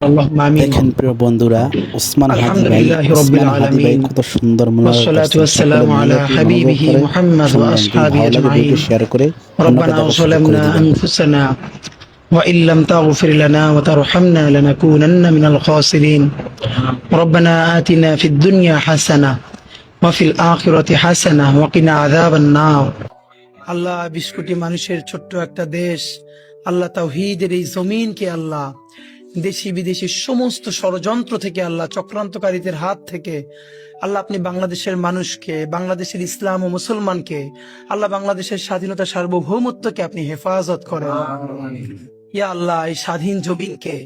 اللهم آمين দেখেন প্রিয় বন্ধুরা, ওসমান হাদি ভাই আলহামদুলিল্লাহি রাব্বিল আলামিন কত সুন্দর মনোযোগ ওয়াসসালাতু ওয়াসসালামু আলা হাবিবিহি মুহাম্মদ ওয়া আসহাবিহি আজমাইন শেয়ার করে রব্বানা যালামনা আনফুসানা ওয়া ইল্লাম তাগফির লানা ওয়া তারহামনা লানাকুনান্না মিনাল খাসিরিন রব্বানা আতিনা ফিদ দুনিয়া হাসানাহ ওয়া ফিল আখিরাতি হাসানাহ ওয়া কিনা আযাবান নার। আল্লাহ 20 কোটি মানুষের ছোট্ট একটা দেশ, আল্লাহ তাওহীদের এই জমিনকে আল্লাহ দেশি বিদেশি সমস্ত ষড়যন্ত্র থেকে, আল্লাহ চক্রান্তকারীদের হাত থেকে আল্লাহ আপনি বাংলাদেশের মানুষকে, বাংলাদেশের ইসলাম ও মুসলমানকে, আল্লাহ বাংলাদেশের স্বাধীনতা সার্বভৌমত্বকে আপনি হেফাজত করেন। ইয়া আল্লাহ এই স্বাধীন জমিনকে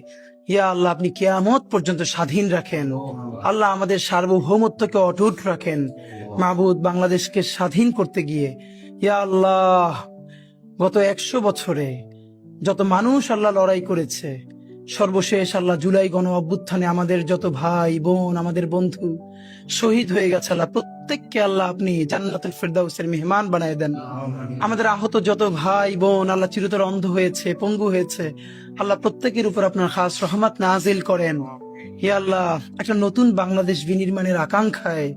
ইয়া আল্লাহ আপনি কিয়ামত পর্যন্ত স্বাধীন রাখেন। আল্লাহ আমাদের সার্বভৌমত্বকে অটুট রাখেন। মাবুদ, বাংলাদেশকে স্বাধীন করতে গিয়ে ইয়া আল্লাহ গত 100 বছরে যত মানুষ আল্লাহ লড়াই করেছে, সর্বশেষ আল্লাহ জুলাই গণ অভ্যুত্থানে আমাদের যত ভাই বোন, আমাদের বন্ধু শহীদ হয়ে গেছে, আল্লাহ প্রত্যেককে আল্লাহ আপনি জান্নাতুল ফেরদাউসের মেহমান বানায় দেন। আমাদের আহত যত ভাই বোন আল্লাহ চিরতর অন্ধ হয়েছে, পঙ্গু হয়েছে, আল্লাহ প্রত্যেকের উপর আপনার খাস রহমত নাজিল করেন। হে আল্লাহ, একটা নতুন বাংলাদেশ বিনির্মাণের আকাঙ্ক্ষায়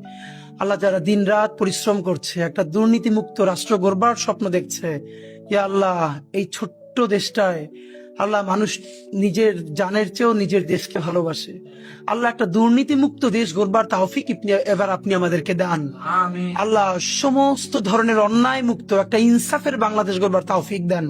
আল্লাহ যারা দিন রাত পরিশ্রম করছে, একটা দুর্নীতিমুক্ত রাষ্ট্র গড়বার স্বপ্ন দেখছে, হে আল্লাহ এই ছোট্ট দেশটায় আল্লাহ মানুষ নিজের জানের চেয়েও নিজের দেশকে ভালোবাসে। আল্লাহ একটা দুর্নীতিমুক্ত দেশ গড়বার তৌফিক এবার আপনি আমাদেরকে দান। আল্লাহ সমস্ত ধরনের অন্যায় মুক্ত একটা ইনসাফের বাংলাদেশ গড়বার তৌফিক দেন।